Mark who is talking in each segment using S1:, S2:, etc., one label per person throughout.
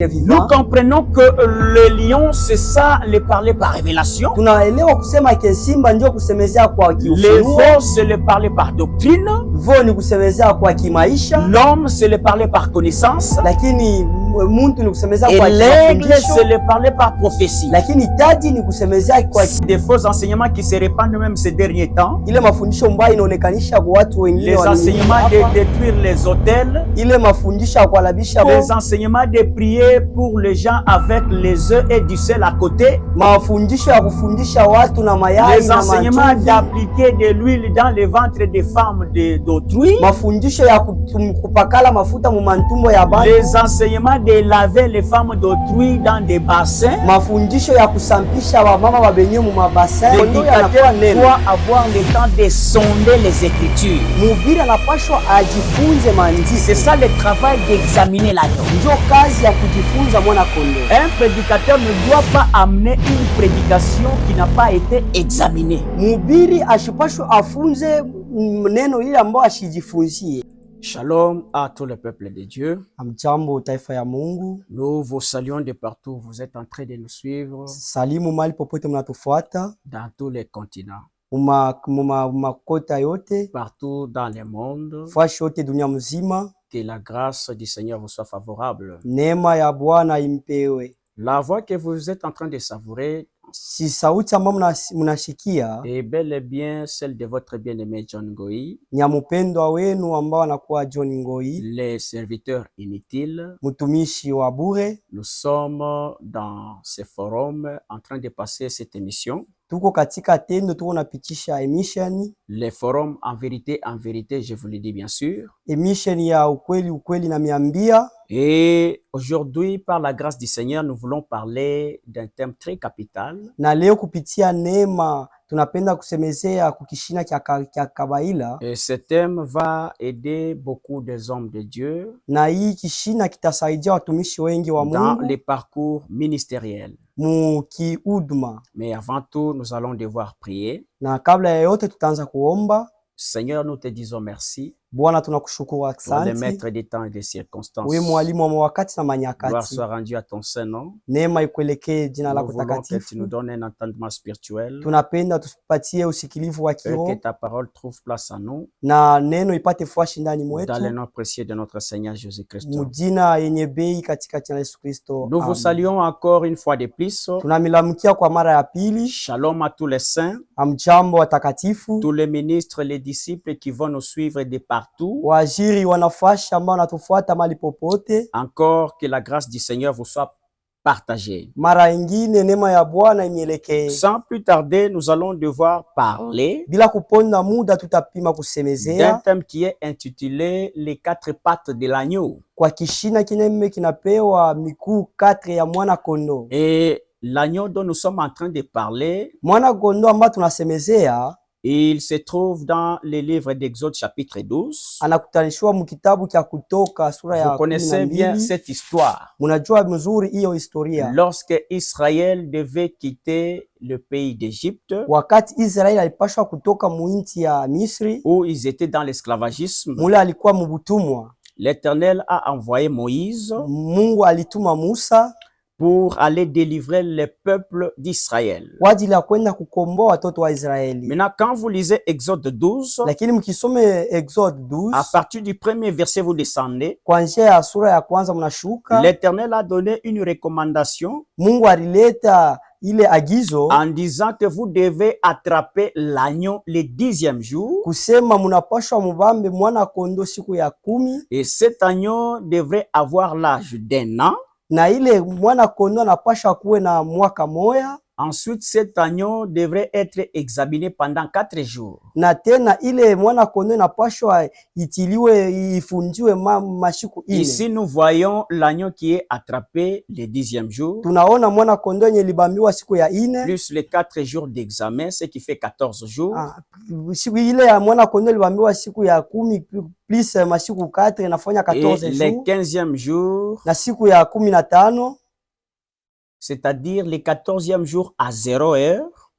S1: Nous comprenons que le lion, c'est ça, le parler par révélation.
S2: Les veaux,
S1: c'est le parler par doctrine. L'homme, c'est le parler par connaissance. Et l'aigle, c'est le parler par prophétie. Des faux enseignements qui se répandent même ces derniers temps. Les enseignements de détruire les hôtels. Les enseignements de prier pour les gens avec les œufs et du sel à côté. Les enseignements d'appliquer de l'huile dans les ventres des femmes d'autrui. Les enseignements de laver les femmes d'autrui dans des bassins. Le prédicateur doit avoir le temps de sonder les Écritures. C'est ça le travail d'examiner l'agneau. Un prédicateur ne doit pas amener une prédication qui n'a pas été examinée. Shalom à tout le peuple de Dieu. Nous vous saluons de partout. Vous êtes en train de nous suivre dans tous les continents, partout dans le monde. Que la grâce du Seigneur vous soit favorable. La voix que vous êtes en train de savourer est bel et bien celle de votre bien-aimé John Ngoi, les serviteurs inutiles. Nous sommes dans ce forum en train de passer cette émission. Le forum en vérité, je vous le dis bien sûr. Et aujourd'hui, par la grâce du Seigneur, nous voulons parler d'un thème très capital. Et ce thème va aider beaucoup des hommes de Dieu dans les parcours ministériels. Mais avant tout, nous allons devoir prier. Seigneur, nous te disons merci pour le maître des temps et des circonstances. Gloire soit rendue à ton Saint-Nom. Nous voulons que tu nous donnes un entendement spirituel, que ta parole trouve place en nous, dans le nom précieux de notre Seigneur Jésus-Christ. Nous vous saluons encore une fois de plus. Shalom à tous les saints, tous les ministres, les disciples qui vont nous suivre de partout. Encore que la grâce du Seigneur vous soit partagée. Sans plus tarder, nous allons devoir parler d'un thème qui est intitulé Les quatre pattes de l'agneau. Et l'agneau dont nous sommes en train de parler, il se trouve dans le livre d'Exode chapitre 12. Vous connaissez bien cette histoire. Lorsque Israël devait quitter le pays d'Égypte, où ils étaient dans l'esclavagisme, l'Éternel a envoyé Moïse pour aller délivrer le peuple d'Israël. Maintenant, quand vous lisez Exode 12, à partir du premier verset, vous descendez. L'Éternel a donné une recommandation en disant que vous devez attraper l'agneau le 10e jour. Et cet agneau devrait avoir l'âge d'1 an. Ensuite, cet agneau devrait être examiné pendant 4 jours. Ici, nous voyons l'agneau qui est attrapé le 10e jour, plus les 4 jours d'examen, ce qui fait 14 jours. Et le 15e jour, c'est-à-dire le 14e jour à 0 heure,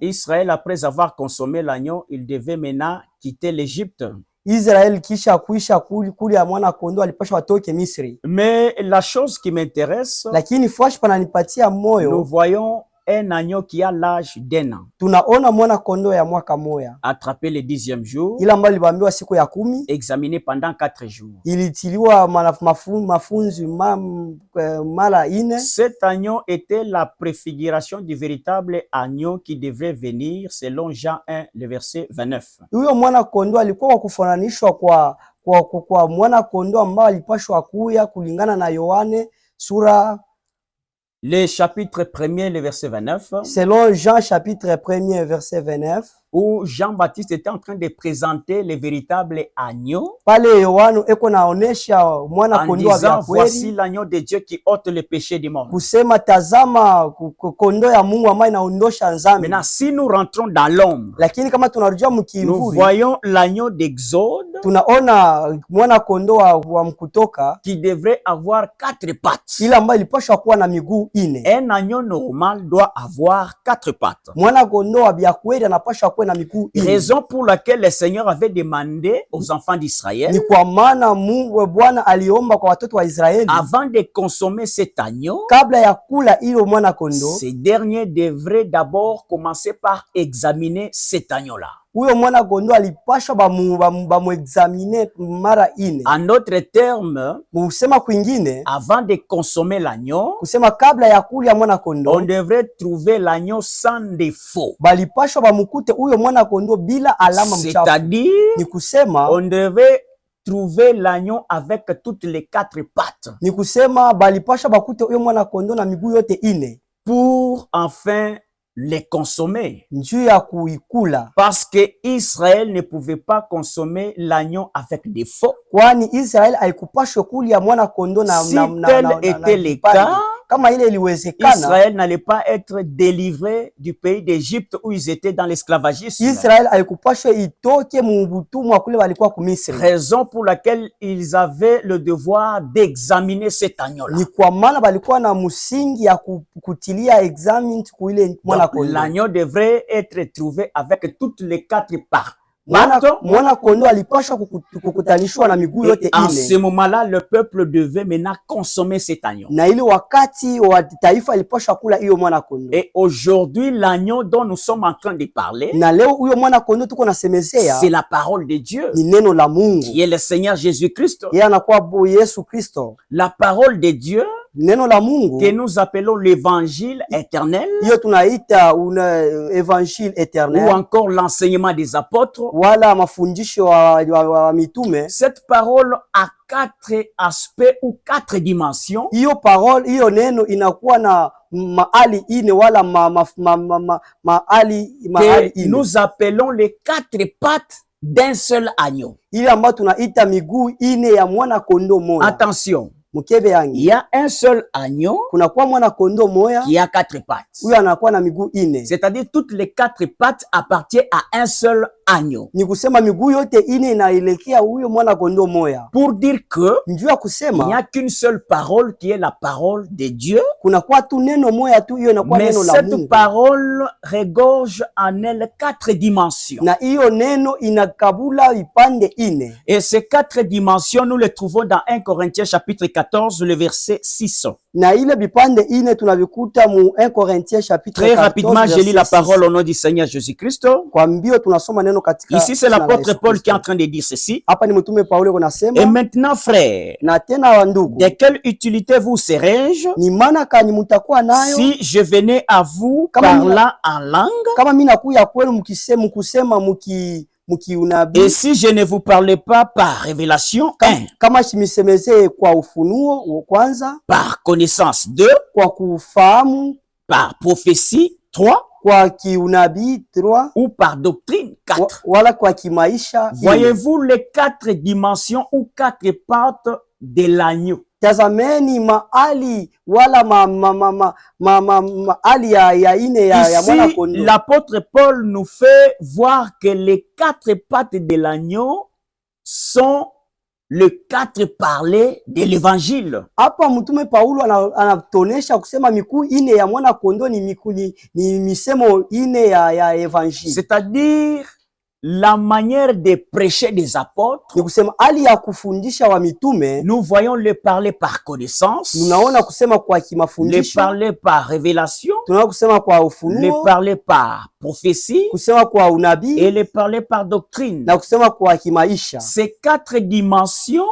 S1: Israël, après avoir consommé l'agneau, il devait maintenant quitter l'Égypte. Israel kisha kuisha kuli ya mwana kondoo alipasha watoke Misri.
S2: Mais la chose qui m'intéresse,
S1: lakini fash pananipatia moyo,
S2: nous voyons un agneau qui a l'âge d'un an.
S1: Tunaona mwana kondoo ya mwaka moya.
S2: Attrapé le 10e jour.
S1: Ila ambayo libambiwa siku ya 10.
S2: Examiné pendant 4 jours.
S1: Ilitiliwa mafunzi mara 4.
S2: Cet agneau était la préfiguration du véritable agneau qui devrait venir selon Jean 1, le verset 29.
S1: Huyo mwana kondoo alikuwa kufananishwa kwa mwana kondoo ambao alipashwa kuya kulingana na Yohane sura
S2: le chapitre 1er, le verset 29.
S1: Selon Jean chapitre 1er, verset 29.
S2: Où Jean-Baptiste était en train de présenter le véritable agneau.
S1: Pale Yohana eko naonesha mwana kondoo wa kweli.
S2: Voici l'agneau de Dieu qui ôte le péché du monde.
S1: Kusema tazama kondoo ya Mungu ambaye inaondosha dhambi.
S2: Maintenant si nous rentrons dans l'ombre,
S1: lakini kama tunarudia mkivuli,
S2: nous voyons l'agneau d'Exode.
S1: Tunaona mwana kondoo wa Mkutoka
S2: qui devrait avoir 4 pattes.
S1: Ila ambaye ilipaswa kuwa na miguu 4.
S2: Un agneau normal doit avoir 4 pattes.
S1: Mwana kondoo wa kweli anapaswa kuwa na miguu 4.
S2: Raison pour laquelle le Seigneur avait demandé aux enfants d'Israël,
S1: ni kwa maana Mungu Bwana aliomba kwa watoto wa Israeli,
S2: avant de consommer cet agneau,
S1: kabla ya kula ile mwana kondoo,
S2: ces derniers devraient d'abord commencer par examiner cet agneau-là.
S1: Huyo mwana kondoo alipasha bamuexamine mara 4.
S2: En d'autres termes,
S1: kusema kwingine,
S2: avant de consommer l'agneau,
S1: kusema kabla ya kula mwana kondoo,
S2: on devrait trouver l'agneau sans défaut.
S1: Balipasha bamukute huyo mwana kondoo bila alama mchafu.
S2: C'est-à-dire,
S1: ni kusema
S2: on devait trouver l'agneau avec toutes les 4 pattes.
S1: Ni kusema balipasha bakute huyo mwana kondoo na miguu yote 4.
S2: Pour enfin les consommer.
S1: Parce
S2: que Israël ne pouvait pas consommer l'agneau avec des faux.
S1: Si tel
S2: était le cas, Israël n'allait pas être délivré du pays d'Égypte où ils étaient dans l'esclavagisme. Raison pour laquelle ils avaient le devoir d'examiner cet agneau-là. L'agneau devrait être trouvé avec toutes les 4 parts. En ce moment-là, le peuple devait maintenant consommer cet agneau. Et aujourd'hui, l'agneau dont nous sommes en train de parler, c'est la parole de Dieu, qui est le Seigneur Jésus-Christ. La parole de Dieu, que nous appelons l'évangile éternel, ou encore l'enseignement des apôtres. Cette parole a 4 aspects ou 4 dimensions.
S1: Et
S2: nous appelons les 4 pattes d'un seul agneau. Attention. Il y a un seul agneau qui a 4 pattes. C'est-à-dire toutes les 4 pattes appartiennent à un seul agneau. Pour dire que il n'y a qu'une seule parole qui est la parole de Dieu. Mais cette parole regorge en elle 4 dimensions. Et ces 4 dimensions, nous les trouvons dans 1 Corinthiens chapitre 14, le verset 6. Très rapidement, je lis la parole au nom du Seigneur Jésus-Christ. Ici, c'est l'apôtre Paul qui est en train de dire ceci. Et maintenant, frères, de quelle utilité vous serais-je si je venais à vous parlant en langue? Et si je ne vous parlais pas par révélation, 1, par connaissance, 2, par prophétie, 3, ou par doctrine, 4. Voyez-vous les 4 dimensions ou 4 pattes de l'agneau? Ici, l'apôtre Paul nous fait voir que les 4 pattes de l'agneau sont le 4 parler de l'évangile. C'est-à-dire la manière de prêcher des apôtres, nous voyons le parler par connaissance, le parler par révélation, le parler par prophétie et le parler par doctrine. Ces 4 dimensions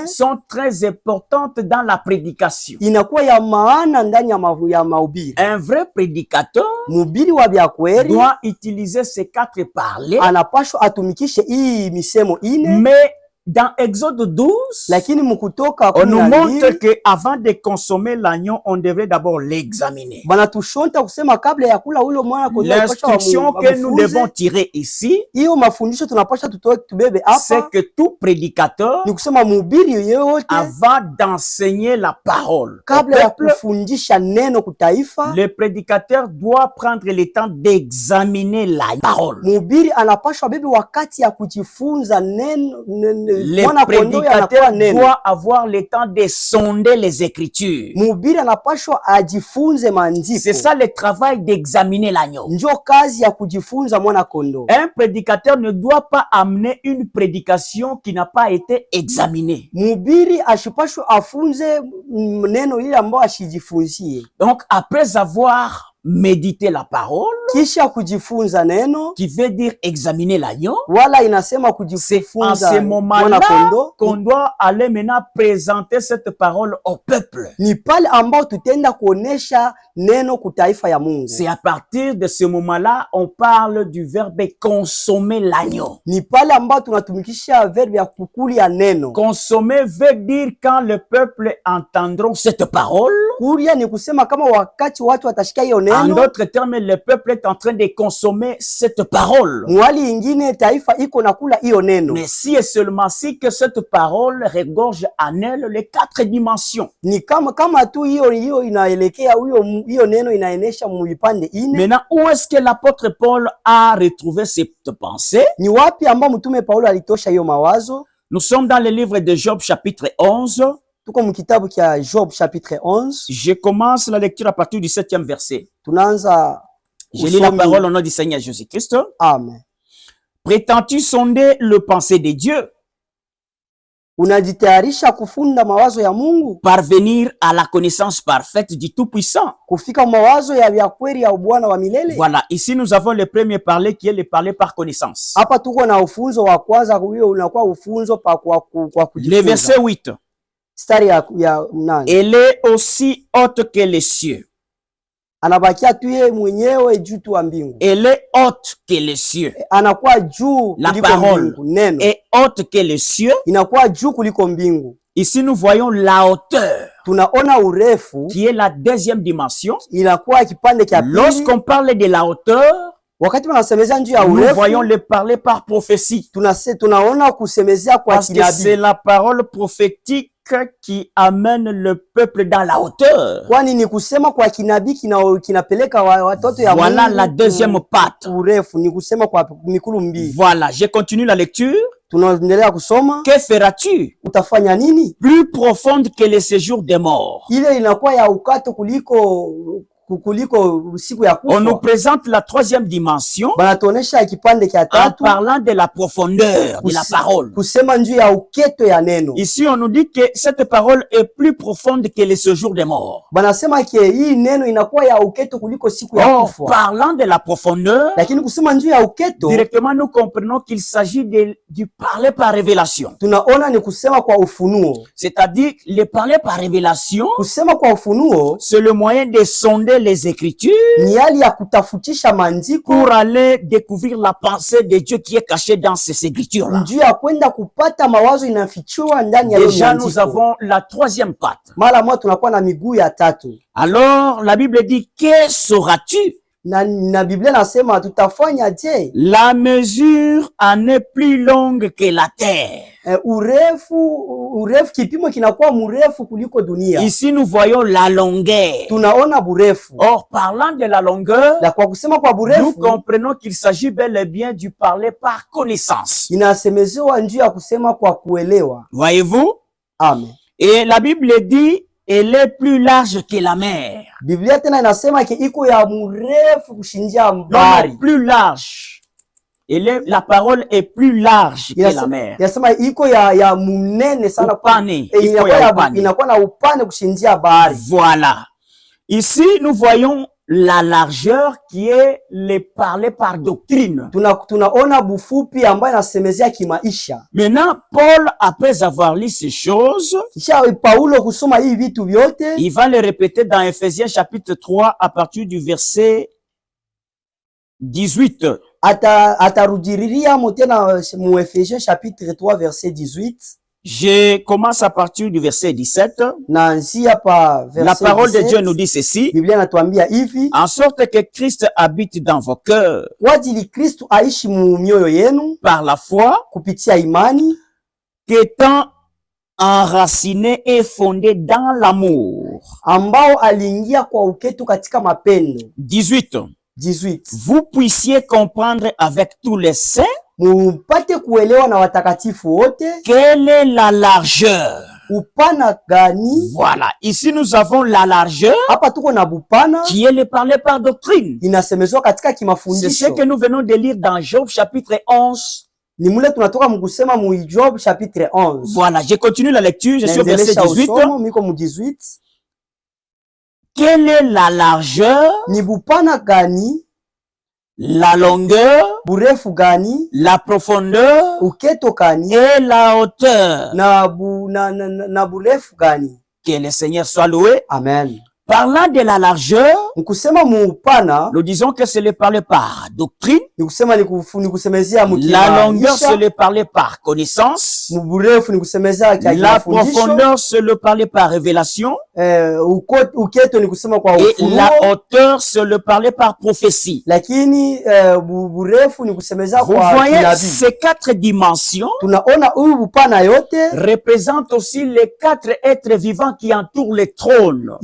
S2: sont très importantes dans la prédication. Un vrai prédicateur doit utiliser ces 4 parler, mais dans Exode 12, on nous montre que avant de consommer l'agneau, on devrait d'abord l'examiner. L'instruction que nous devons tirer ici, c'est que tout prédicateur, avant d'enseigner la parole, le prédicateur doit prendre le temps d'examiner la parole. Le prédicateur doit avoir le temps de sonder les Écritures. C'est ça le travail d'examiner l'agneau. Un prédicateur ne doit pas amener une prédication qui n'a pas été examinée. Donc, après avoir méditer la parole, qui veut dire examiner l'agneau, c'est en ce moment-là qu'on doit aller maintenant présenter cette parole au peuple. C'est à partir de ce moment-là on parle du verbe consommer l'agneau. Consommer veut dire quand le peuple entendront cette parole. En d'autres termes, le peuple est en train de consommer cette parole. Mais si et seulement si que cette parole regorge en elle les 4 dimensions. Maintenant, où est-ce que l'apôtre Paul a retrouvé cette pensée? Nous sommes dans le livre de Job chapitre 11. Je commence la lecture à partir du 7e verset. Je lis la parole au nom du Seigneur Jésus-Christ.
S1: Amen.
S2: Prétends-tu sonder le pensée de Dieu? Parvenir à la connaissance parfaite du Tout-Puissant. Voilà, ici nous avons le premier parler qui est le parler par connaissance. Le verset 8. Elle est aussi haute que les cieux. Elle est haute que les cieux. La parole est haute que les cieux. Ici nous voyons la hauteur, qui est la 2e dimension. Lorsqu'on parle de la hauteur, nous voyons le parler par prophétie. Parce que c'est la parole prophétique qui amène le peuple dans la hauteur. Voilà la 2e patte. Voilà, je continue la lecture. Que feras-tu? Plus profonde que le séjour des morts. On nous présente la 3e dimension en parlant de la profondeur de la parole. Ici, on nous dit que cette parole est plus profonde que le séjour des morts. En parlant de la profondeur, directement nous comprenons qu'il s'agit du parler par révélation. C'est-à-dire, le parler par révélation, c'est le moyen de sonder les Écritures pour aller découvrir la pensée de Dieu qui est cachée dans ces Écritures-là. Déjà, nous avons la 3e patte. Alors, la Bible dit, que sauras-tu?
S1: Na Biblia nasema tutafanya
S2: la mesure en est plus longue que la terre.
S1: Urefu kipimo kinakuwa mrefu kuliko dunia.
S2: Ici nous voyons la longueur.
S1: Tunaona burefu.
S2: Or, parlant de la longueur,
S1: kwa kusema kwa burefu,
S2: nous comprenons qu'il s'agit bel et bien du parler par connaissance.
S1: Inasemezewa njia ya kusema kwa kuelewa.
S2: Voyez-vous?
S1: Amen.
S2: Et la Bible dit, elle est plus large que la mer.
S1: Biblia tena inasema iko ya mrefu kushindia bahari.
S2: Plus large. Et la parole est plus large que la mer.
S1: Yasema iko ya munene sana
S2: upane.
S1: Inakuwa na upane kushindia bahari.
S2: Voilà. Ici, nous voyons la largeur qui est parlé par doctrine.
S1: Tunaona bufupi ambayo inasemezea kimaisha.
S2: Maintenant, Paul, après avoir lu ces choses,
S1: Paulo kusoma hii vitu vyote,
S2: il va les répéter dans Ephésiens chapitre 3 à partir du verset 18.
S1: Atarudiriria tena mu Ephésiens chapitre 3 verset 18.
S2: Je commence à partir du verset 17.
S1: La
S2: parole de Dieu nous dit ceci. En sorte que Christ habite dans vos cœurs. Par la foi. Qu'étant enraciné et fondé dans l'amour. 18. Vous puissiez comprendre avec tous les saints. Quelle est la largeur? Voilà. Ici, nous avons la largeur qui est parlé par doctrine. C'est ce que nous venons de lire dans Job chapitre 11. Voilà. Je continue la lecture. Je suis au verset 18. Quelle est la largeur? La longueur, la profondeur et la hauteur. Que le Seigneur soit loué.
S1: Amen.
S2: Parlant de la largeur, nous disons que c'est le parler par doctrine. La longueur, c'est le parler par connaissance. La profondeur, c'est le parler par révélation. Et la hauteur, c'est le parler par prophétie. Vous voyez, ces 4 dimensions représentent aussi les 4 êtres vivants qui entourent le trône.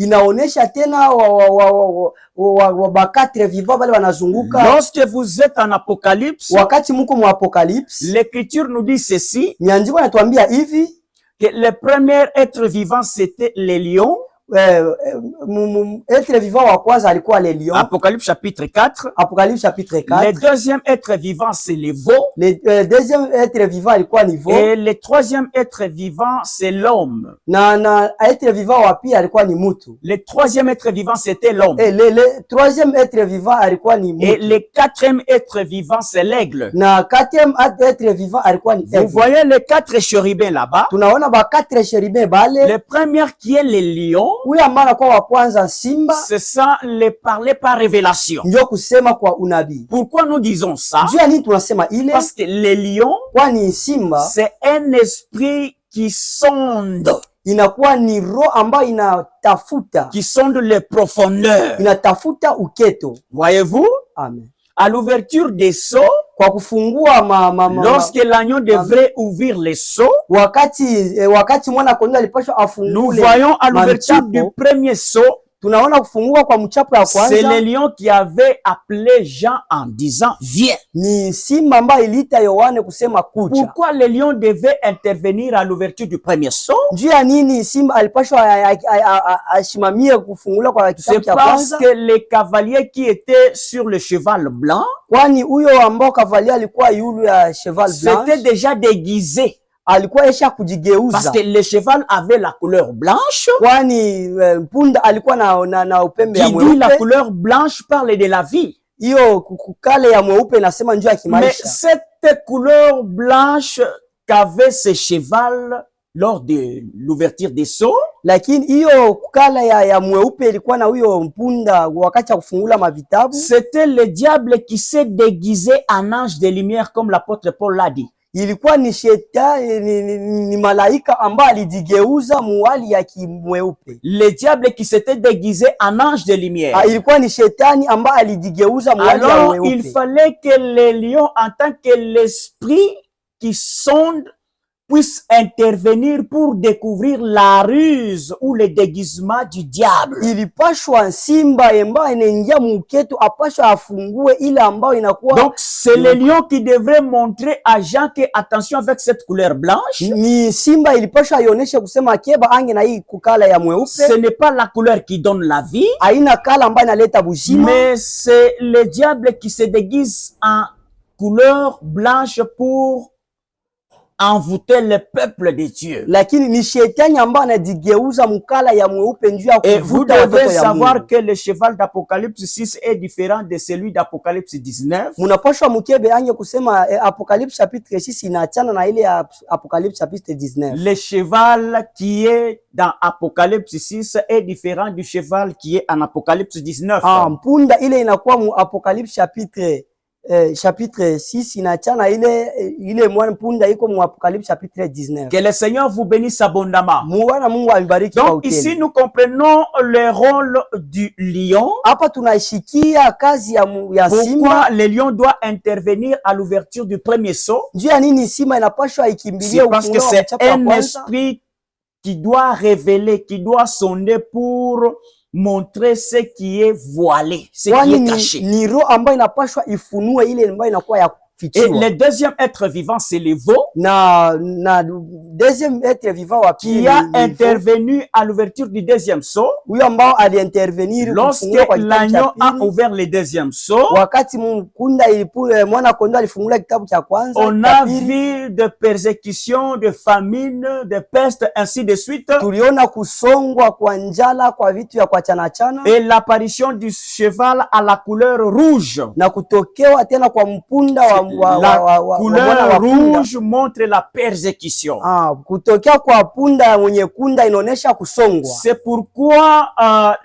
S2: Lorsque vous êtes en Apocalypse, l'Écriture nous dit ceci, que le premier être vivant c'était les lions. Apocalypse chapitre 4. Le deuxième être vivant c'est les veaux. Et le troisième être vivant c'est l'homme. Le troisième être vivant c'était l'homme. Et le quatrième être vivant c'est l'aigle. Vous voyez les 4 chérubins là-bas. Le premier qui est le lion, c'est ça, le parler par révélation. Pourquoi nous disons ça? Parce que le lion, c'est un esprit qui sonde. Qui sonde les profondeurs. Voyez-vous?
S1: Amen.
S2: À l'ouverture des seaux, lorsque l'agneau devrait ouvrir les seaux, nous voyons à l'ouverture du premier seau, c'est le lion qui avait appelé Jean en disant viens. Pourquoi le lion devait intervenir à l'ouverture du premier seau? C'est parce que les cavaliers qui étaient sur le cheval blanc s'étaient déjà déguisés. Parce que le cheval avait la couleur blanche. Qui dit la couleur blanche parle de la vie. Mais cette couleur blanche qu'avait ce cheval lors de l'ouverture des seaux, c'était le diable qui s'est déguisé en ange de lumière comme l'apôtre Paul l'a dit.
S1: Ilikuwa ni shetani, ni malaika ambaye alijigeuza muhali ya kimweupe.
S2: Le diable qui s'était déguisé en ange de lumière.
S1: Ilikuwa ni shetani ambaye alijigeuza muhali ya mweupe.
S2: Alors il fallait que les lions, en tant que l'esprit qui sonde, puisse intervenir pour découvrir la ruse ou le déguisement du diable.
S1: Ilipashwa simba ambaye inaingia muketu apashwa afungue ile ambayo inakuwa.
S2: Donc c'est le lion qui devrait montrer à Jean que attention avec cette couleur blanche.
S1: Ni simba ilipashwa ionesha kusema keba ange na hii kukala ya mweupe.
S2: Ce n'est pas la couleur qui donne la vie.
S1: Haina kala ambayo inaleta buzima.
S2: Mais c'est le diable qui se déguise en couleur blanche pour envoûter le peuple de Dieu.
S1: Lakini ni shetani ambaye anajigeuza mkala ya mweupe njoo ya
S2: kuvuta watoto ya Mungu. Et vous devez savoir que le cheval d'Apocalypse 6 est différent de celui d'Apocalypse 19.
S1: Munapashwa mkebe anye kusema Apocalypse chapitre 6 inaachana na ile ya Apocalypse chapitre 19.
S2: Le cheval qui est dans Apocalypse 6 est différent du cheval qui est en Apocalypse 19.
S1: Mpunda ile inakuwa mu Apocalypse chapitre 6 inaachana ile mwana mpunda iko mu Apocalypse chapitre 19.
S2: Que le Seigneur vous bénisse abondamment.
S1: Mwana Mungu ambariki
S2: kwa utele. Donc ici nous comprenons le rôle du lion.
S1: Hapa tunashikia kazi ya simba.
S2: Pourquoi le lion doit intervenir à l'ouverture du premier sceau?
S1: Juu ya nini simba inapaswa ikimbilie
S2: ufunguo? Parce que c'est un esprit qui doit révéler, qui doit sonder pour montrer ce qui est voilé, ce qui est caché.
S1: Ni roho ambayo inapaswa ifunue ile ambayo inakuwa ya
S2: fichiwa. Et le deuxième être vivant, c'est le veau.
S1: Na deuxième être vivant wa
S2: qui a intervenu à l'ouverture du deuxième sceau.
S1: Huyo ambao aliintervenir
S2: lorsque l'agneau a ouvert le deuxième sceau.
S1: Wakati mkunda mwana kondoo alifungula kitabu cha kwanza.
S2: On a vu de persécutions, de famine, de peste, ainsi de suite.
S1: Tuliona kusongwa kwa njala kwa vitu ya kuachana chana.
S2: Et l'apparition du cheval à la couleur rouge.
S1: Na kutokewa tena kwa mpunda
S2: la couleur rouge montre la persécution.
S1: Kutokea kwa punda mwenye kunda inaonesha kusongwa.
S2: C'est pourquoi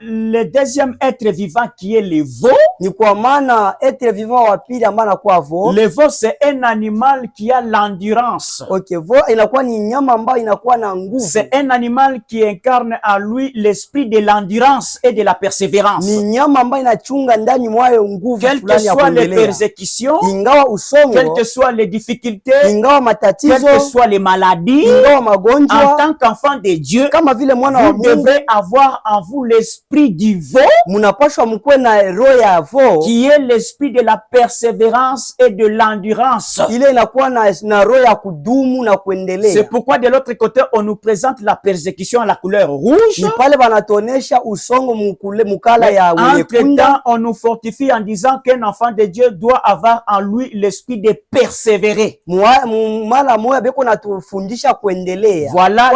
S2: le deuxième être vivant qui est le veau.
S1: Ni kwa maana être vivant wa pili ambaye anakuwa veau.
S2: Le veau c'est un animal qui a l'endurance.
S1: Okay, veau inakuwa ni nyama ambayo inakuwa na nguvu.
S2: C'est un animal qui incarne en lui l'esprit de l'endurance et de la persévérance.
S1: Ni nyama ambayo inachunga ndani mwayo nguvu
S2: fulani ya kuendelea. Quelles que soient les persécutions,
S1: ingawa usongo,
S2: quelles que soient les difficultés,
S1: ingawa matatizo,
S2: quelles que soient les maladies,
S1: ingawa magonjwa,
S2: en tant qu'enfant de Dieu,
S1: kama vile mwana wa Mungu,
S2: vous devrez avoir en vous l'esprit du veau,
S1: munapashwa mkuwe na roho ya veau,
S2: qui est l'esprit de la persévérance et de l'endurance.
S1: Ile inakuwa na roho ya kudumu na kuendelea.
S2: C'est pourquoi de l'autre côté on nous présente la persécution à la couleur rouge.
S1: Ni pale banatonesha usongo mukala ya
S2: entre-temps on nous fortifie en disant qu'un enfant de Dieu doit avoir en lui l'esprit de persévérer.
S1: Voilà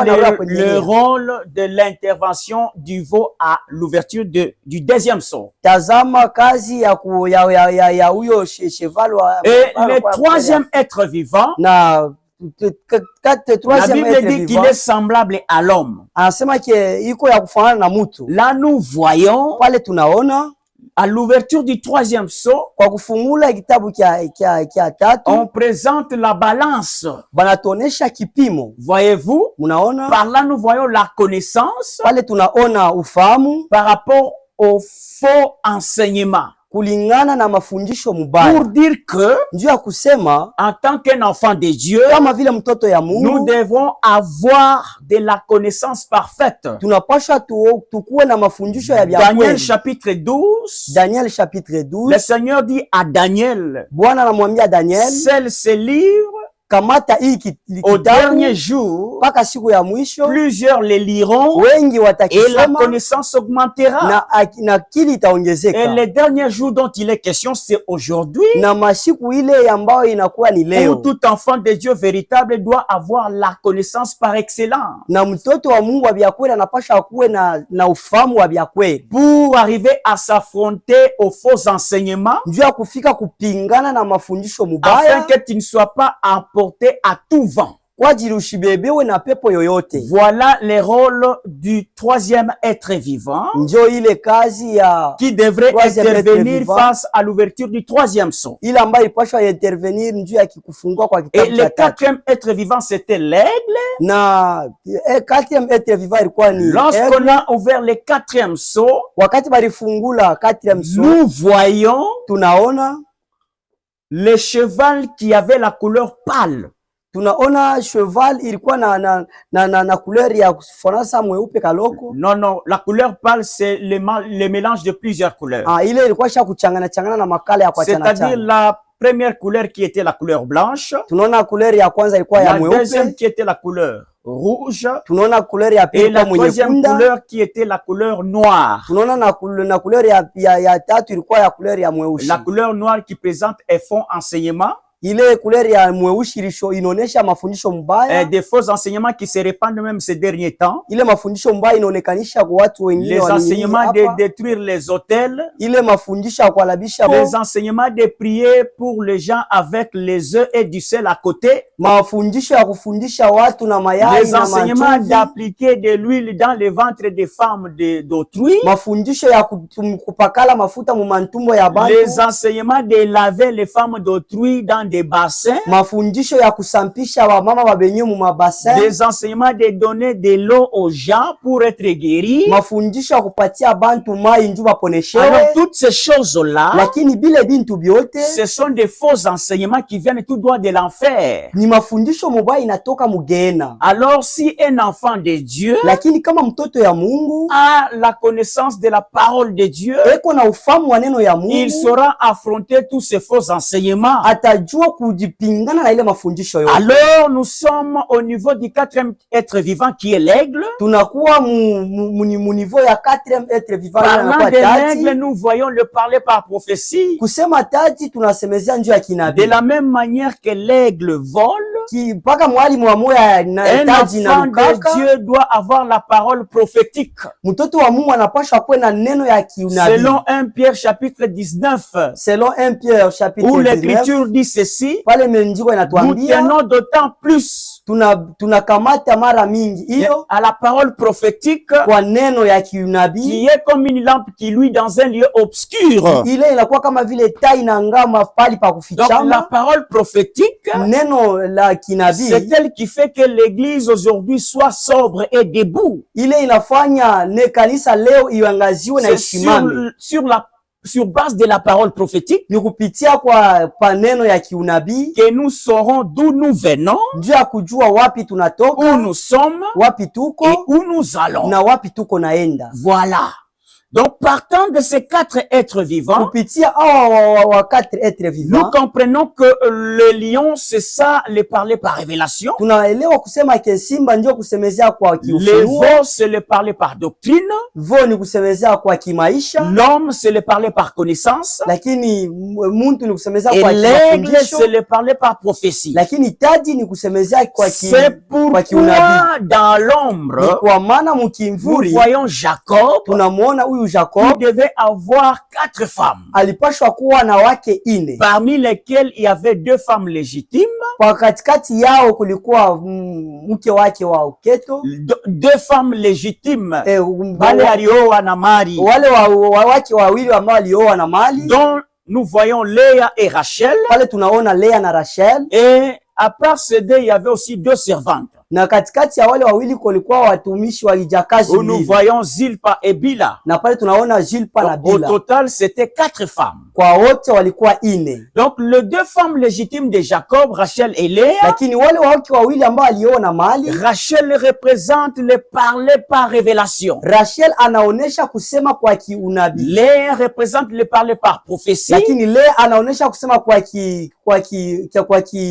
S2: le rôle de l'intervention du veau à l'ouverture du deuxième sceau. Et le troisième être vivant, la Bible dit qu'il est semblable à l'homme. Là nous voyons à l'ouverture du troisième sceau, on présente la balance. Voyez-vous? Par là, nous voyons la connaissance par rapport au faux enseignement.
S1: Pour dire
S2: que en tant qu'un enfant de Dieu, nous devons avoir de la connaissance parfaite. Daniel chapitre 12, le Seigneur dit à Daniel, scelle ce livre. Au dernier jour, plusieurs les liront et la connaissance augmentera. Et les derniers jours dont il est question, c'est aujourd'hui, où tout enfant de Dieu véritable doit avoir la connaissance par excellence. Pour arriver à s'affronter aux faux enseignements, afin que tu ne sois pas porté à tout vent. Voilà le rôle du troisième être vivant qui devrait intervenir face à l'ouverture du troisième sceau. Et le quatrième être vivant, c'était l'aigle. Lorsqu'on a ouvert le quatrième sceau, nous voyons le cheval qui avait la couleur pâle.
S1: Tunaona cheval ilikuwa na couleur ya kufanana mweupe kaloko.
S2: Non, la couleur pâle c'est le mélange de plusieurs couleurs.
S1: Ile ilikuwa sha kuchangana na makala ya kuachana.
S2: C'est-à-dire la première couleur qui était la couleur blanche.
S1: Tunaona couleur ya kwanza ilikuwa ya mweupe.
S2: La deuxième qui était la couleur rouge.
S1: Tunaona couleur ya pili
S2: kwa mwenye kunda. Et la troisième couleur qui était la couleur noire.
S1: Tunaona na couleur ya tatu ilikuwa ya couleur ya mweusi.
S2: La couleur noire qui présente un faux enseignement.
S1: ile couleur ya mweusi inaonesha mafundisho mbaya.
S2: Des faux enseignements qui se répandent même ces derniers temps.
S1: Ile mafundisho mbaya inaonekanisha kwa watu wengine.
S2: Les enseignements de détruire les hôtels.
S1: Ile mafundisho ya kuhalabisha.
S2: Les enseignements de prier pour les gens avec les œufs et du sel à côté.
S1: Mafundisho ya kufundisha watu na mayai na
S2: les enseignements d'appliquer de l'huile dans les ventres des femmes d'autrui.
S1: Mafundisho ya kupakala mafuta mu mantumbo ya bantu.
S2: Les enseignements de laver les femmes d'autrui dans des bassins.
S1: Mafundisho ya kusampisha wa mama babenye mu mabassin.
S2: Les enseignements de donner de l'eau aux gens pour être guéris.
S1: Mafundisho ya kupatia bantu mai nju baponeshewe.
S2: Alors toutes ces choses-là,
S1: lakini bile bintu biote,
S2: ce sont des faux enseignements qui viennent tout droit de l'enfer.
S1: Ni mafundisho mubaya inatoka mugena.
S2: Alors si un enfant de Dieu,
S1: lakini kama mtoto ya Mungu,
S2: a la connaissance de la parole de Dieu,
S1: eko na ufahamu wa neno ya Mungu,
S2: il saura affronter tous ces faux enseignements.
S1: Atajua kujipingana na ile mafundisho yote.
S2: Alors nous sommes au niveau du quatrième être vivant qui est l'aigle.
S1: Tunakuwa mu niveau ya quatrième être vivant.
S2: Parlant de l'aigle, nous voyons le parler par prophétie.
S1: Kusema tati tunasemezea njoo ya kinabii.
S2: De la même manière que l'aigle vole,
S1: mpaka mwalimu wa moya na taji na
S2: lukaka, Dieu doit avoir la parole prophétique.
S1: Mtoto wa Mungu anapaswa kuwa na neno ya kiunabii.
S2: Selon 1 Pierre chapitre 19.
S1: Selon 1 Pierre chapitre 19.
S2: Où l'écriture dit ceci.
S1: Pale menjiko inatuambia.
S2: Nous tenons d'autant plus.
S1: Tunakamata mara mingi hiyo
S2: à la parole prophétique,
S1: kwa neno ya kiunabii,
S2: qui est comme une lampe qui luit dans un lieu obscur.
S1: Ile inakuwa kama vile taa inangama pali pa kufichama.
S2: Donc la parole prophétique,
S1: neno la kinabii,
S2: c'est elle qui fait que l'église aujourd'hui soit sobre et debout.
S1: Ile inafanya ne kanisa leo iangaziwe na isimame
S2: sur base de la parole prophétique,
S1: ni kupitia kwa neno ya kiunabii,
S2: que nous saurons d'où nous venons,
S1: njoo ya kujua wapi tunatoka,
S2: où nous sommes,
S1: wapi tuko,
S2: et où nous allons,
S1: na wapi tuko naenda.
S2: Voilà. Donc, partant de ces quatre êtres vivants, nous comprenons que le lion, c'est ça, le parler par révélation.
S1: Le veau,
S2: c'est le parler par doctrine. L'homme, c'est le parler par connaissance. Et l'aigle, c'est le parler par prophétie. C'est pourquoi dans l'ombre, nous voyons Jacob,
S1: Jacob,
S2: il devait avoir 4 femmes.
S1: Alipashwa kuwa na wake 4.
S2: Parmi lesquelles il y avait 2 femmes légitimes.
S1: Kwa katikati yao kulikuwa mke wake wa uketo.
S2: 2 femmes légitimes. Wale alioa na mali.
S1: Wale wake wawili ambao alioa na mali.
S2: Donc nous voyons Léa et Rachel.
S1: Pale tunaona Léa na Rachel.
S2: Et à part ces deux, il y avait aussi 2 servantes.
S1: Na katikati ya wale wawili kulikuwa watumishi wa kijakazi.
S2: Nous voyons Zilpa et Bila.
S1: Na pale tunaona Zilpa na Bila.
S2: Au total, c'était 4 femmes.
S1: Kwa wote walikuwa 4.
S2: Donc les 2 femmes légitimes de Jacob, Rachel et Léa.
S1: Lakini wale wake wawili ambao aliona mali.
S2: Rachel représente le parler par révélation.
S1: Rachel anaonesha kusema kwa kiunabii.
S2: Léa représente le parler par prophétie.
S1: Lakini Léa anaonesha kusema kwa ki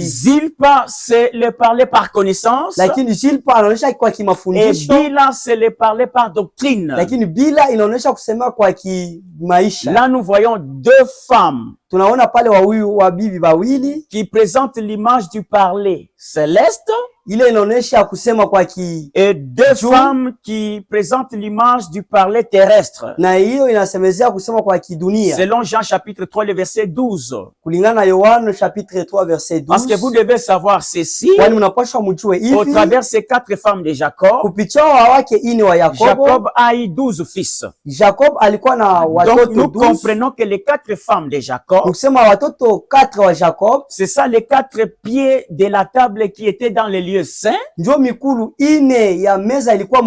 S2: Zilpa, c'est le parler par connaissance.
S1: Lakini Zilpa anaonesha kwa kimafundisho.
S2: Et Bila, c'est le parler par doctrine.
S1: Lakini Bila inaonesha kusema kwa kimaisha.
S2: Là nous voyons 2 femmes.
S1: Tunaona pale wabibi bawili
S2: qui présentent l'image du parler céleste.
S1: Ile inaonesha kusema kwa ki
S2: et 2 femmes qui présentent l'image du parler terrestre.
S1: Na hiyo inasemezea kusema kwa kidunia.
S2: Selon Jean chapitre 3 le verset 12.
S1: Kulingana na Yohana chapitre 3 verset 12.
S2: Parce que vous devez savoir ceci.
S1: Kwani mnapaswa mjue hivi.
S2: Au travers ces 4 femmes de Jacob.
S1: Kupitia wake 4 wa Yakobo.
S2: Jacob a eu 12 fils.
S1: Jacob alikuwa na watoto 12.
S2: Donc nous comprenons que les 4 femmes de Jacob.
S1: Kusema watoto 4 wa Jacob.
S2: C'est ça les 4 pieds de la table qui étaient dans les lieux saint.
S1: Njo mikulu 4 ya meza ilikuwa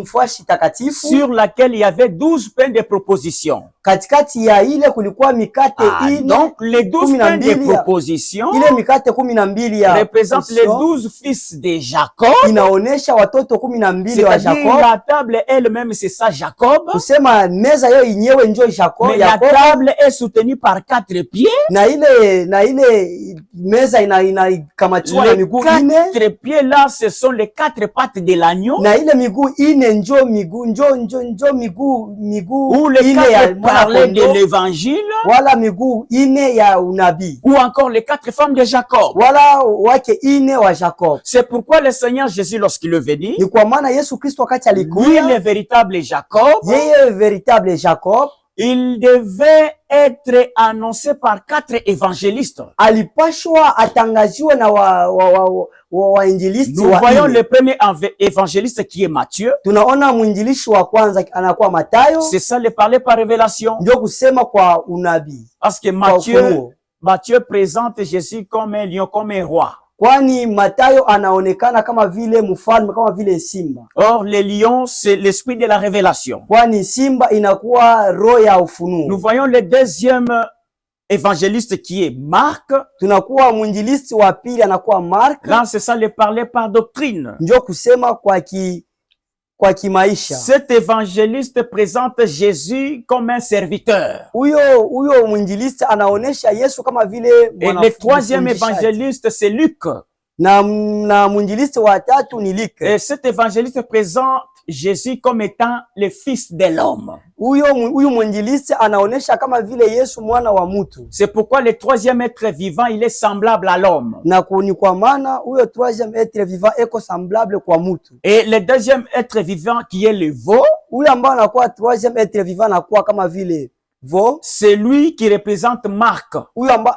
S1: mfuashi takatifu,
S2: sur laquelle il y avait 12 pains de proposition.
S1: Katikati ya ile kulikuwa mikate 4.
S2: Donc les 12 pains de proposition,
S1: ile mikate 12 ya
S2: représente les 12 fils de Jacob.
S1: Inaonesha watoto 12 wa Jacob.
S2: La table elle-même c'est ça Jacob.
S1: Kusema meza yo yenyewe njo Jacob.
S2: Mais la table est soutenue par 4 pieds.
S1: Na ile meza inakamatiwa na miguu
S2: 4 pieds là, ce sont les 4 pattes de l'agneau.
S1: Na ile miguu 4 njo miguu
S2: ou les 4 parler de l'évangile,
S1: wala miguu ine ya unabii,
S2: ou encore les 4 femmes de Jacob,
S1: wala wake ine wa Jacob.
S2: C'est pourquoi le Seigneur Jésus, lorsqu'il est venu,
S1: ni kwa maana Yesu Kristo wakati alikuja,
S2: lui le véritable Jacob,
S1: yeye véritable Jacob,
S2: il devait être annoncé par 4 évangélistes.
S1: Alipashwa atangaziwe na wainjilisti.
S2: Nous voyons le premier évangéliste qui est Matthieu.
S1: Tunaona mwinjilishi wa kwanza anakuwa Mathayo.
S2: C'est ça le parler par révélation.
S1: Ndio kusema kwa unabii.
S2: Parce que Matthieu présente Jésus comme un lion, comme un roi.
S1: Kwani Mathayo anaonekana kama vile mfalme, kama vile simba.
S2: Or le lion c'est l'esprit de la révélation.
S1: Kwani simba inakuwa roho ya ufunuo.
S2: Nous voyons le deuxième évangéliste qui est Marc.
S1: Tunakuwa mwinjilisti wa pili anakuwa Mark.
S2: Là c'est ça le parler par doctrine.
S1: Ndio kusema kwa kimaisha.
S2: Cet évangéliste présente Jésus comme un serviteur.
S1: Huyo mwinjilisti anaonesha Yesu kama vile
S2: mwanafunzi. Et le troisième évangéliste c'est Luc.
S1: Na mwinjilisti wa tatu ni Luc.
S2: Et cet évangéliste présente Jésus comme étant le fils de l'homme.
S1: Huyo mwinjilisti anaonesha kama vile Yesu mwana wa mtu.
S2: C'est pourquoi le troisième être vivant il est semblable à l'homme.
S1: Na ni kwa maana huyo troisième être vivant eko semblable kwa mtu.
S2: Et le deuxième être vivant qui est le veau,
S1: huyo ambaye anakuwa troisième être vivant anakuwa kama vile veau,
S2: c'est lui qui représente Marc.
S1: Huyo ambaye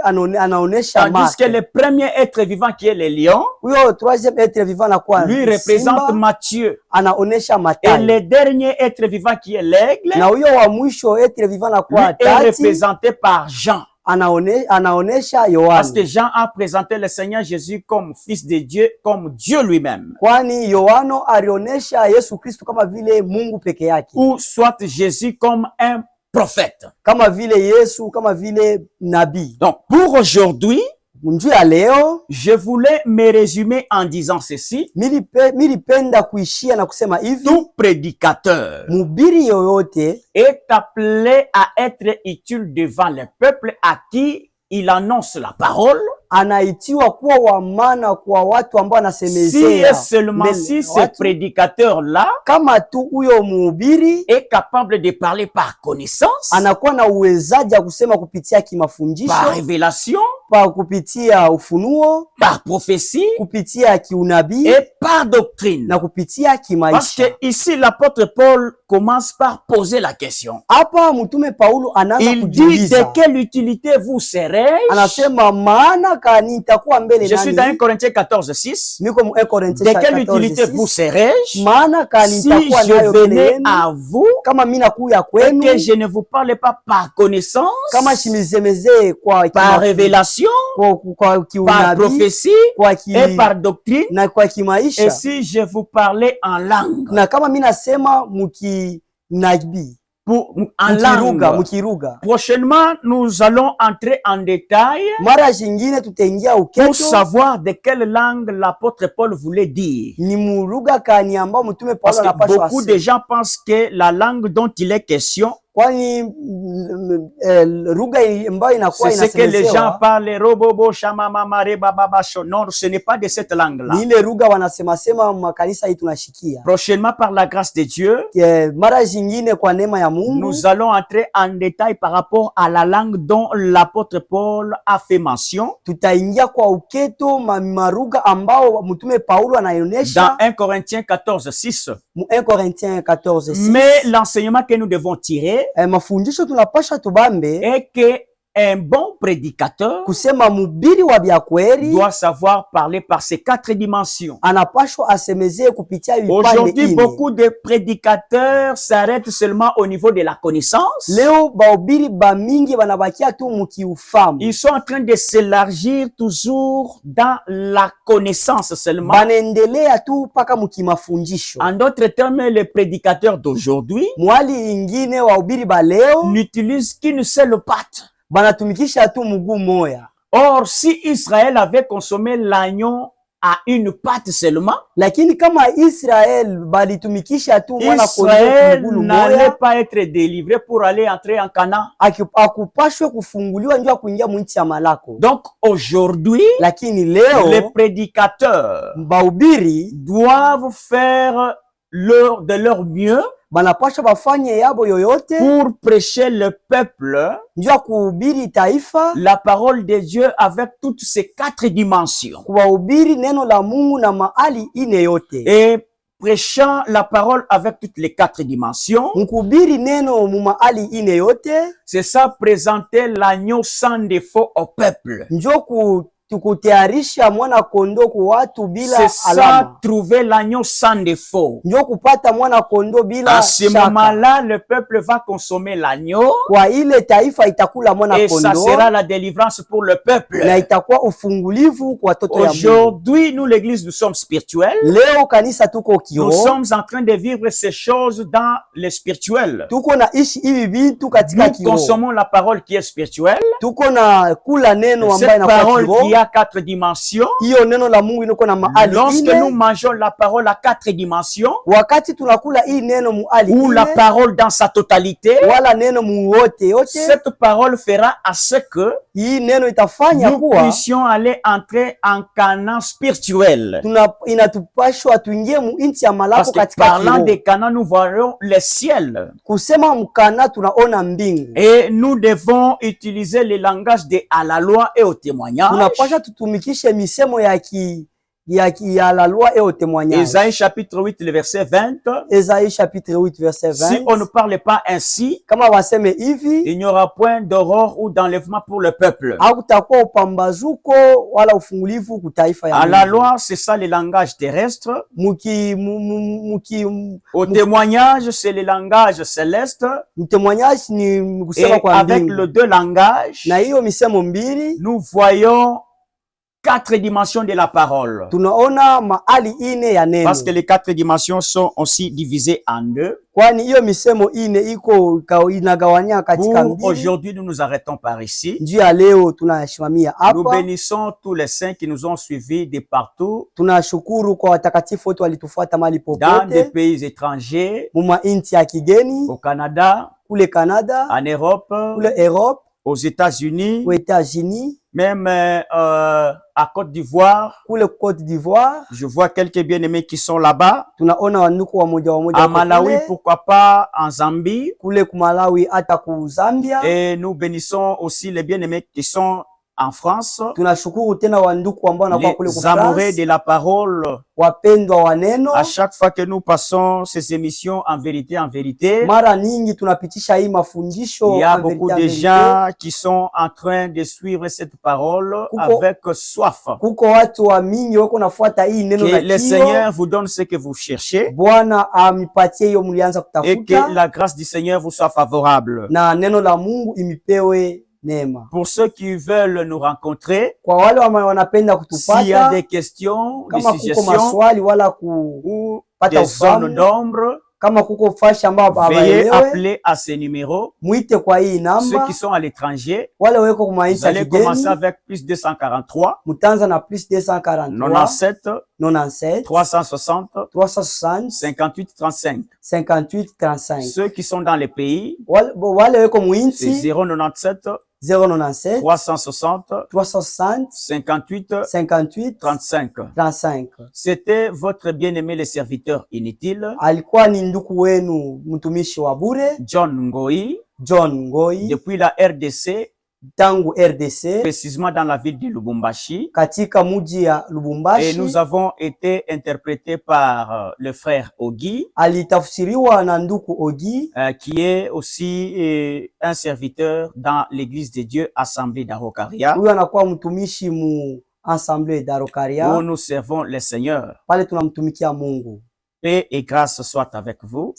S1: anaonesha Marc.
S2: Tandis que le premier être vivant qui est le lion,
S1: huyo troisième être vivant anakuwa
S2: lui représente Matthieu.
S1: Anaonesha Mathayo.
S2: Et le dernier être vivant qui est l'aigle,
S1: na huyo wa mwisho être vivant anakuwa
S2: Tati, est représenté par Jean.
S1: Anaonesha Yohana.
S2: Parce que Jean a présenté le Seigneur Jésus comme fils de Dieu, comme Dieu lui-même.
S1: Kwani Yohana alionesha Yesu Kristo kama vile Mungu peke yake.
S2: Ou soit Jésus comme un prophète.
S1: Kama vile Yesu, kama vile nabii.
S2: Donc pour aujourd'hui,
S1: je
S2: voulais me résumer en disant ceci.
S1: Milipenda kuishia na kusema hivi.
S2: Tout prédicateur
S1: mubiri yoyote
S2: est appelé à être utile devant le peuple à qui il annonce la parole.
S1: Anaitiwa kuwa wa maana kwa watu ambao anasemezea.
S2: Si seulement si ce prédicateur là,
S1: kama tu huyo mhubiri
S2: est capable de parler par connaissance,
S1: anakuwa na uwezaji wa kusema kupitia kimafundisho,
S2: par révélation,
S1: par kupitia ufunuo,
S2: par prophétie,
S1: kupitia kiunabii,
S2: et par doctrine,
S1: na kupitia kimaisha.
S2: Parce que ici l'apôtre Paul commence par poser la question.
S1: Hapa mtume Paulo anaanza kujiuliza.
S2: Il dit de quelle utilité vous serais-je?
S1: Anasema maana kani nitakuwa mbele nani?
S2: Je suis dans 1 Corinthiens 14:6.
S1: Niko mu 1 Corinthiens 14:6.
S2: De quelle utilité vous serais-je?
S1: Maana kani nitakuwa
S2: si je venais à vous,
S1: kama mimi nakuya kwenu,
S2: que je ne vous parle pas par connaissance,
S1: kama shimizemeze kwa
S2: par révélation, par prophétie, et par doctrine,
S1: na kwa kimaisha.
S2: Et si je vous parlais en langue,
S1: na kama mimi nasema nabii
S2: en langue. Prochainement, nous allons entrer en détail pour savoir de quelle langue l'apôtre Paul voulait dire. Parce que beaucoup de gens pensent que la langue dont il est question, c'est ce que les gens parlent, robobo, shamamamare, bababasho. Non, ce n'est pas de cette langue-là. Prochainement, par la grâce de Dieu, nous allons entrer en détail par rapport à la langue dont l'apôtre Paul a fait mention. Dans 1 Corinthiens 14:6. Mais l'enseignement que nous devons tirer est que un bon prédicateur doit savoir parler par ces 4 dimensions. Aujourd'hui, beaucoup de prédicateurs s'arrêtent seulement au niveau de la connaissance. Ils sont en train de s'élargir toujours dans la connaissance seulement. En d'autres termes, les prédicateurs d'aujourd'hui n'utilisent qu'une seule patte. Or, si Israël avait consommé l'agneau à une patte seulement, Israël n'allait pas être délivré pour aller entrer en Canaan. Donc aujourd'hui, les prédicateurs doivent faire de leur mieux
S1: banapasha bafanye yabo yoyote
S2: pour prêcher le peuple
S1: njoo kuhubiri taifa
S2: la parole de Dieu avec toutes ces 4 dimensions.
S1: Kuhubiri neno la Mungu na mahali ine yote.
S2: Et prêchant la parole avec toutes les 4 dimensions, c'est ça, présenter l'agneau sans défaut au peuple. C'est ça, trouver l'agneau sans défaut. À ce moment-là, le peuple va consommer l'agneau et ça sera la délivrance pour le peuple. Aujourd'hui, nous, l'église, nous sommes spirituels. Nous sommes en train de vivre ces choses dans le spirituel. Nous consommons la parole qui est spirituelle. Cette parole qui a 4 dimensions. Lorsque nous mangeons la parole à 4 dimensions, ou la parole dans sa totalité, cette parole fera à ce que nous puissions aller entrer en Canaan spirituel. Parce que parlant de Canaan, nous voyons le ciel. Et nous devons utiliser le langage de à la loi et au témoignage.
S1: La loi et au témoignage.
S2: Ésaïe chapitre 8, le verset 20.
S1: Ésaïe chapitre 8, verset 20.
S2: Si on ne parle pas ainsi, il n'y aura point d'aurore ou d'enlèvement pour le peuple. À la loi, c'est ça le langage terrestre. Au témoignage, c'est le langage céleste. Et avec le 2 langages, nous voyons 4 dimensions de la parole. Parce que les 4 dimensions sont aussi divisées en 2. Aujourd'hui, nous nous arrêtons par ici. Nous bénissons tous les saints qui nous ont suivis de partout. Dans des pays étrangers. Au Canada. En Europe. Aux États-Unis. Même à Côte d'Ivoire, je vois quelques bien-aimés qui sont là-bas. À Malawi, pourquoi pas en Zambie. Et nous bénissons aussi les bien-aimés qui sont en France. Les amoureux de la parole. À chaque fois que nous passons ces émissions en vérité, il y a beaucoup de gens qui sont en train de suivre cette parole avec soif. Que le Seigneur vous donne ce que vous cherchez et que la grâce du Seigneur vous soit favorable. Pour ceux qui veulent nous rencontrer, s'il y a des questions, des suggestions ou des zones d'ombre, veuillez appeler à ces numéros. Ceux qui sont à l'étranger, vous allez commencer avec plus 243 97 360 58 35. Ceux qui sont dans les pays, c'est 097 360 58 35. C'était votre bien-aimé le serviteur inutile, John Ngoi, depuis la RDC, précisément dans la ville de Lubumbashi. Et nous avons été interprétés par le frère Ogi, qui est aussi un serviteur dans l'église de Dieu Assemblée d'Arokaria, où nous servons le Seigneur. Paix et grâce soit avec vous.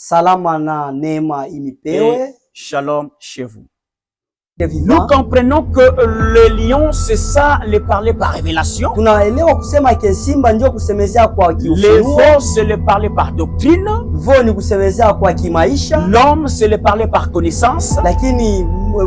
S2: Et shalom chez vous. Nous comprenons que le lion, c'est ça, le parler par révélation. Le veau, c'est le parler par doctrine. L'homme, c'est le parler par connaissance.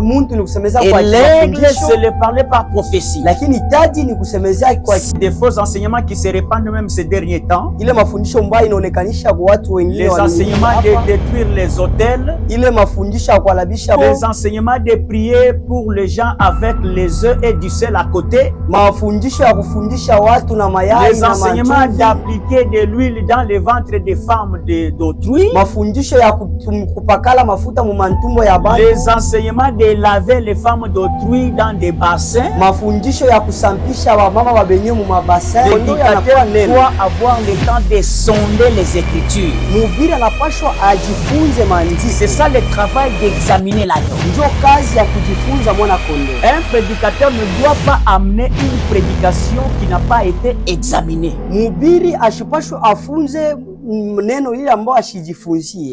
S1: muntu ni kusemeza
S2: kwa l'aigle c'est le parler par prophétie.
S1: Lakini taji ni kusemeza kwa
S2: des faux enseignements qui se répandent même ces derniers temps.
S1: Ile mafundisho mbaya inaonekanisha kwa watu wengine,
S2: les enseignements de détruire les hôtels,
S1: ile mafundisho ya kualabisha,
S2: les enseignements de prier pour les gens avec les œufs et du sel à côté,
S1: mafundisho ya kufundisha watu na mayai,
S2: les enseignements d'appliquer de l'huile dans les ventres des femmes d'autrui,
S1: mafundisho ya kupakala mafuta mu mantumbo ya batu,
S2: les enseignements de laver les femmes d'autrui dans des bassins,
S1: mafundisho ya kusampisha wamama wabenye mu mabassin.
S2: L'éducateur doit avoir le temps de sonder les Écritures.
S1: Mhubiri anapaswa ajifunze maandiko.
S2: C'est ça le travail d'examiner la Bible.
S1: Ndio kazi ya kujifunza mwana kondoo.
S2: Un prédicateur ne doit pas amener une prédication qui n'a pas été examinée.
S1: Mhubiri ashipashwa afunze neno ile ambao ashijifunzie.